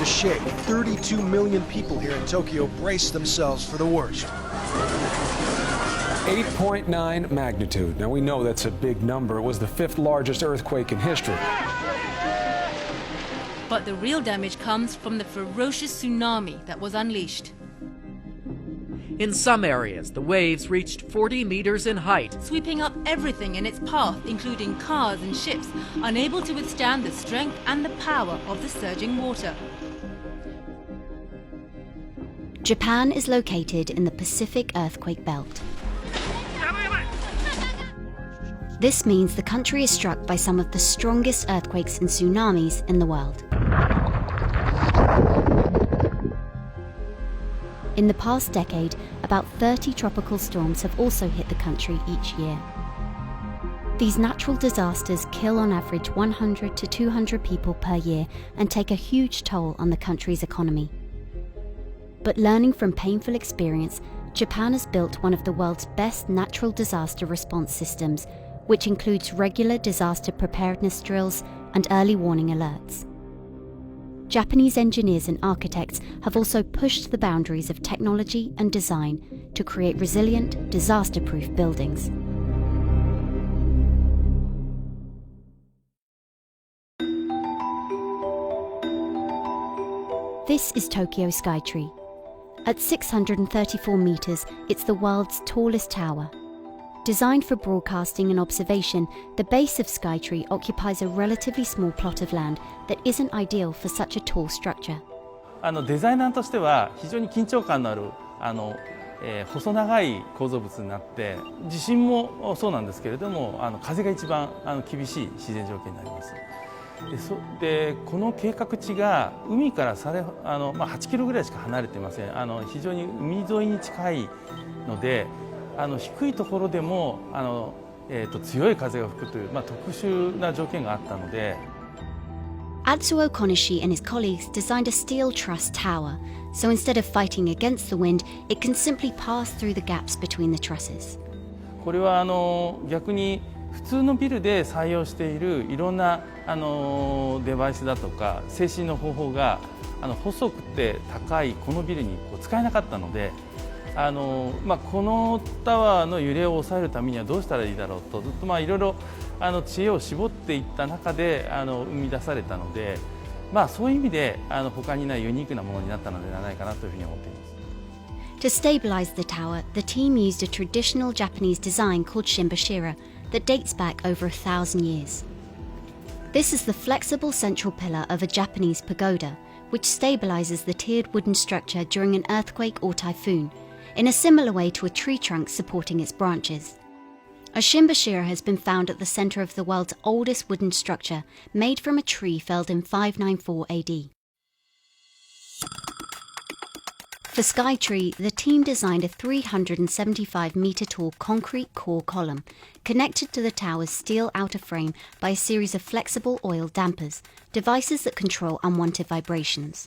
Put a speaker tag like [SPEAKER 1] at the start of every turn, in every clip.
[SPEAKER 1] to shake. 32 million people here in Tokyo brace themselves for the worst.
[SPEAKER 2] 8.9 magnitude. Now we know that's a big number. It was the 5th largest earthquake in history.
[SPEAKER 3] But the real damage comes from the ferocious tsunami that was unleashed.
[SPEAKER 4] In some areas, the waves reached 40 meters in height,
[SPEAKER 3] Sweeping up everything in its path, including cars and ships, unable to withstand the strength and the power of the surging water.
[SPEAKER 5] Japan is located in the Pacific earthquake belt. This means the country is struck by some of the strongest earthquakes and tsunamis in the world. In the past decade, about 30 tropical storms have also hit the country each year. These natural disasters kill on average 100 to 200 people per year and take a huge toll on the country's economy. But learning from painful experience, Japan has built one of the world's best natural disaster response systems, which includes regular disaster preparedness drills and early warning alerts. Japanese engineers and architects have also pushed the boundaries of technology and design to create resilient, disaster-proof buildings. This is Tokyo Skytree. At 634 meters, it's the world's tallest tower. Designed for broadcasting and observation, the base of Skytree occupies a relatively small plot of land that isn't ideal for such a tall structure.
[SPEAKER 6] デザイナーとしては非常に緊張感のある細長い構造物になって、地震もそうなんですけれども、風が一番厳しい自然条件になります。でこの計画地が海から8キロぐらいしか離れていません。非常に海沿いに近いので、低いところでも強い風が吹くという、特殊な条件があったので。
[SPEAKER 5] Atsuo Konishi and his colleagues designed a steel truss tower, so instead of fighting against the wind, it can simply pass through the gaps between the trusses.
[SPEAKER 6] これは逆に普通のビルで採用しているいろんなデバイスだとか制震の方法が細くて高いこのビルに使えなかったので、このタワーの揺れを抑えるためにはどうしたらいいだろうとずっといろいろ知恵を絞っていった中で生み出されたので、そういう意味で他にないユニークなものになったのではないかなというふうに思っています。
[SPEAKER 5] To stabilize the tower, the team used a traditional Japanese design called shimbashira that dates back over 1,000 years. This is the flexible central pillar of a Japanese pagoda, which stabilizes the tiered wooden structure during an earthquake or typhoon, in a similar way to a tree trunk supporting its branches. A shimbashira has been found at the center of the world's oldest wooden structure, made from a tree felled in 594 AD. For Skytree, the team designed a 375-meter-tall concrete core column, connected to the tower's steel outer frame by a series of flexible oil dampers, devices that control unwanted vibrations.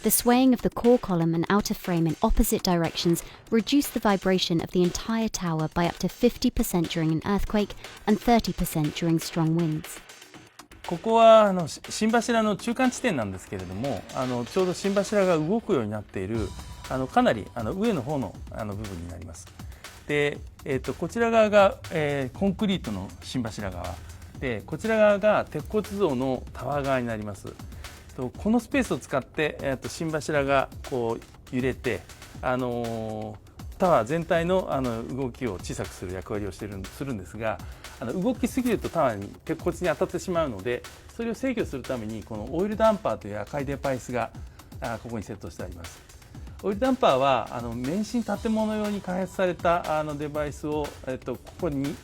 [SPEAKER 5] The swaying of the core column and outer frame in opposite directions reduced the vibration of the entire tower by up to 50% during an earthquake and 30% during strong winds.
[SPEAKER 6] ここは心柱の中間地点なんですけれども、ちょうど心柱が動くようになっているかなり上の方の部分になります。で、こちら側が、コンクリートの心柱側で、こちら側が鉄骨造のタワー側になります。このスペースを使って、心柱がこう揺れて、タワー全体の動きを小さくする役割をするんですが、動きすぎるとタワーに鉄骨に当たってしまうので、それを制御するためにこのオイルダンパーという赤いデバイスがここにセットしてあります。オイルダンパーは免震建物用に開発されたデバイスを、ここに、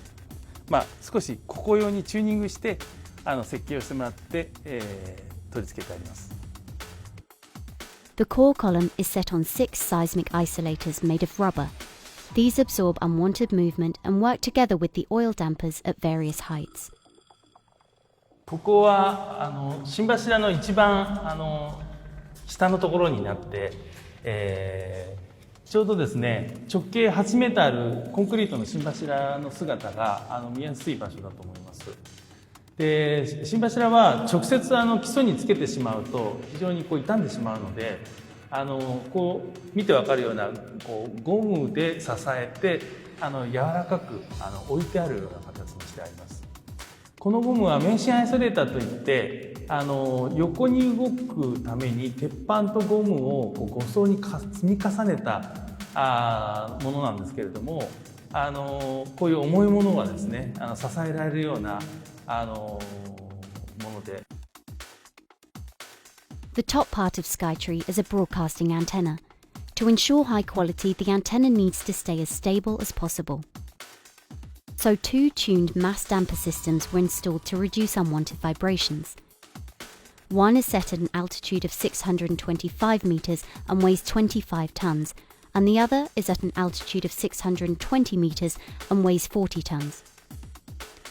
[SPEAKER 6] 少しここ用にチューニングして設計をしてもらって、取り付けてあります。
[SPEAKER 5] The core column is set on 6 seismic isolators made of rubber. These absorb unwanted movement and work together with the oil dampers at various heights.
[SPEAKER 6] ここは心柱の一番下のところになって、ちょうどですね直径8メートルあるコンクリートの心柱の姿が見やすい場所だと思います。で心柱は直接基礎につけてしまうと非常に傷んでしまうので、こう見てわかるようなゴムで支えて柔らかく置いてあるような形にしてあります。このゴムは免震アイソレーターといって横に動くために鉄板とゴムを5層に積み重ねたものなんですけれども、こういう重いものがですね支えられるようなもので。
[SPEAKER 5] The top part of Skytree is a broadcasting antenna. To ensure high quality, the antenna needs to stay as stable as possible. So 2 tuned mass damper systems were installed to reduce unwanted vibrations. One is set at an altitude of 625 meters and weighs 25 tons, and the other is at an altitude of 620 meters and weighs 40 tons.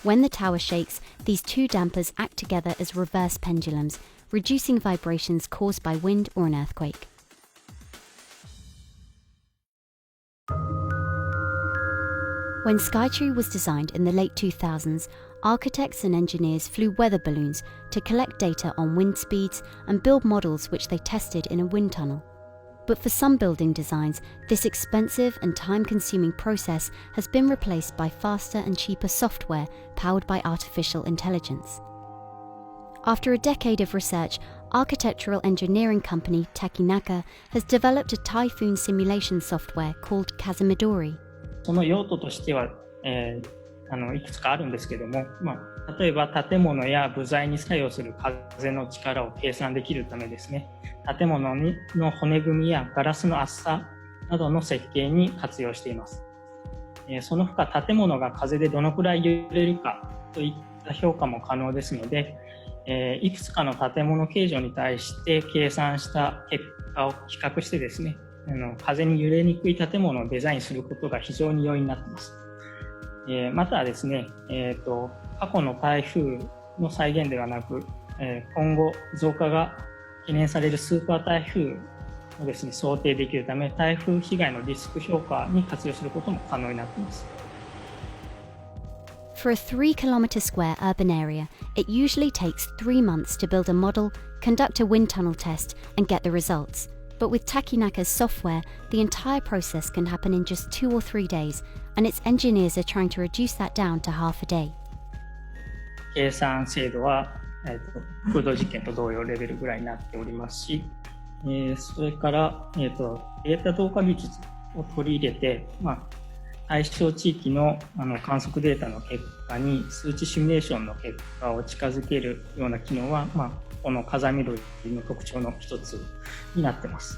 [SPEAKER 5] When the tower shakes, these 2 dampers act together as reverse pendulums, reducing vibrations caused by wind or an earthquake. When Skytree was designed in the late 2000s, architects and engineers flew weather balloons to collect data on wind speeds and build models which they tested in a wind tunnel. But for some building designs, this expensive and time-consuming process has been replaced by faster and cheaper software powered by artificial intelligence. After a decade of research, architectural engineering company Takinaka has developed a typhoon simulation software called Kazumidori.
[SPEAKER 7] その用途としては、いくつかあるんですけども、例えば建物や部材に作用する風の力を計算できるためですね、建物の骨組みやガラスの厚さなどの設計に活用しています。その他建物が風でどのくらい揺れるかといった評価も可能ですので、いくつかの建物形状に対して計算した結果を比較してですね、風に揺れにくい建物をデザインすることが非常に容易になっています。またですね、過去の台風の再現ではなく、今後増加が懸念されるスーパー台風をですね、想定できるため、台風被害のリスク評価に活用することも可能になっています。
[SPEAKER 5] For a 3-kilometre square urban area, it usually takes 3 months to build a model, conduct a wind tunnel test, and get the results. But with Takinaka's software, the entire process can happen in just 2 or 3 days, and its engineers are trying to reduce that down to half a day.
[SPEAKER 7] 計算精度は、空洞実験と同様レベルぐらいになっておりますし、それから、データ同化技術を取り入れて、対象地域の、観測データの結果に数値シミュレーションの結果を近づけるような機能は、この風見鶏の特徴の一つになっています。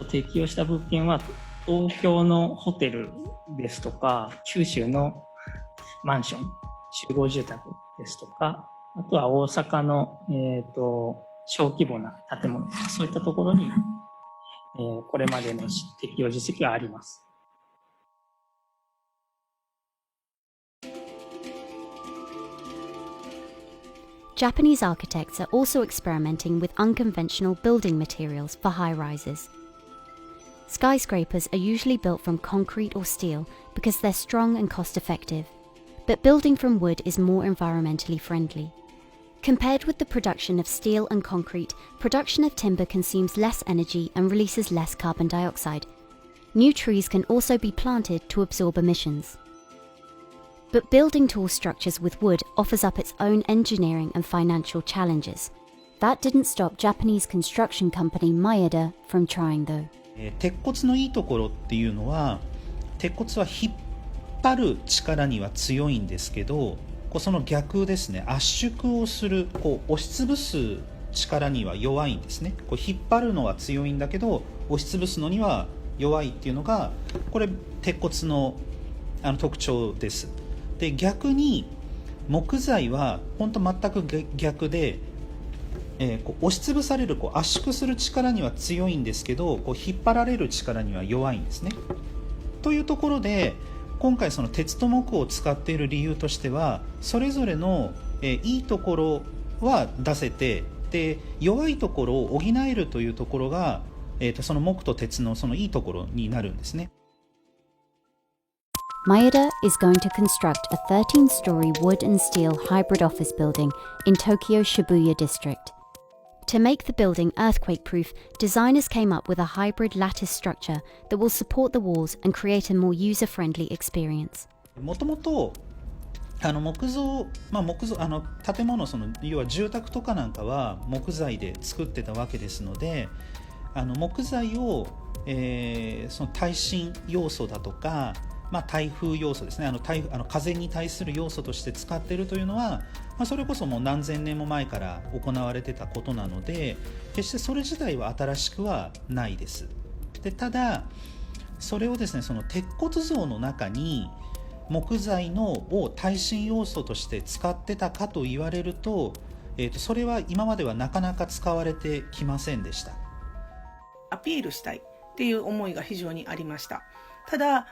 [SPEAKER 7] 適用した物件は東京のホテルですとか、九州のマンション、集合住宅ですとか、あとは大阪の、小規模な建物、そういったところに、これまでの適用実績があります。
[SPEAKER 5] Japanese architects are also experimenting with unconventional building materials for high-rises. Skyscrapers are usually built from concrete or steel because they're strong and cost-effective, but building from wood is more environmentally friendly. Compared with the production of steel and concrete, production of timber consumes less energy and releases less carbon dioxide. New trees can also be planted to absorb emissions. But building tall structures with wood offers up its own engineering and financial challenges. That didn't stop Japanese construction company Maeda from trying though.
[SPEAKER 8] 鉄骨のいいところっていうのは、鉄骨は引っ張る力には強いんですけど、その逆ですね、圧縮をする、押しつぶす力には弱いんですね。引っ張るのは強いんだけど、押しつぶすのには弱いっていうのが、これ鉄骨の特徴です。で、逆に木材は本当全く逆で、押しつぶされる、圧縮する力には強いんですけど、引っ張られる力には弱いんですね。というところで、今回その鉄と木を使っている理由としては、それぞれのいいところは出せて、で弱いところを補えるというところが、その木と鉄のそのいいところになるんですね。
[SPEAKER 5] Maeda is going to construct a 13-story wood and steel hybrid office building in Tokyo's Shibuya district. To make the building earthquake-proof, designers came up with a hybrid lattice structure that will support the walls and create a more user-friendly experience.
[SPEAKER 8] もともと木造、建物、要は住宅とかなんかは木材で作ってたわけですので、木材を、その耐震要素だとか、台風要素ですね、風に対する要素として使っているというのは、それこそもう何千年も前から行われてたことなので、決してそれ自体は新しくはないです。でただそれをですね、その鉄骨造の中に木材を耐震要素として使ってたかと言われると、それは今まではなかなか使われてきませんでした。
[SPEAKER 9] アピールしたいっていう思いが非常にありました。ただ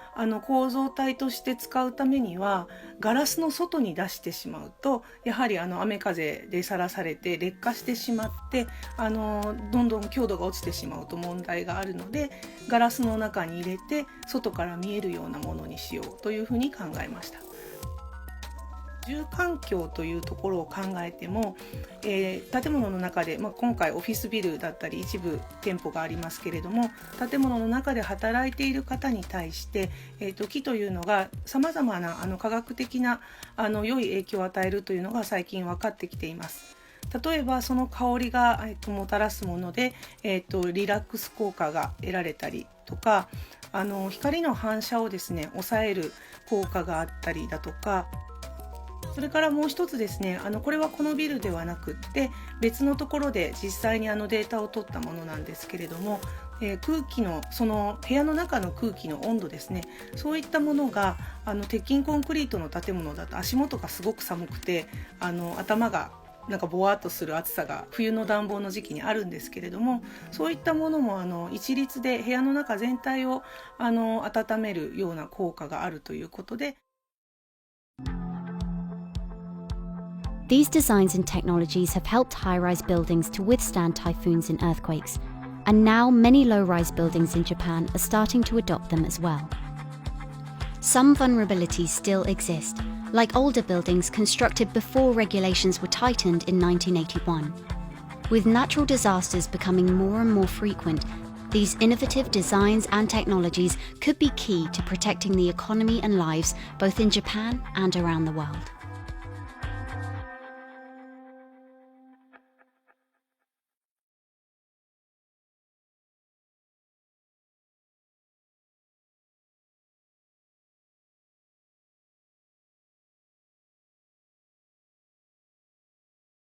[SPEAKER 9] 構造体として使うためにはガラスの外に出してしまうと、やはり雨風でさらされて劣化してしまってどんどん強度が落ちてしまうと問題があるので、ガラスの中に入れて外から見えるようなものにしようというふうに考えました。住環境というところを考えても、建物の中で、今回オフィスビルだったり一部店舗がありますけれども、建物の中で働いている方に対して、木というのがさまざまな科学的な良い影響を与えるというのが最近分かってきています。例えばその香りが、もたらすもので、リラックス効果が得られたりとか、光の反射をですね抑える効果があったりだとか、それからもう一つですね、これはこのビルではなくって別のところで実際にデータを取ったものなんですけれども、空気のその部屋の中の空気の温度ですね、そういったものが鉄筋コンクリートの建物だと足元がすごく寒くて頭がなんかぼわっとする暑さが冬の暖房の時期にあるんですけれども、そういったものも一律で部屋の中全体を温めるような効果があるということで。
[SPEAKER 5] These designs and technologies have helped high-rise buildings to withstand typhoons and earthquakes, and now many low-rise buildings in Japan are starting to adopt them as well. Some vulnerabilities still exist, like older buildings constructed before regulations were tightened in 1981. With natural disasters becoming more and more frequent, these innovative designs and technologies could be key to protecting the economy and lives both in Japan and around the world.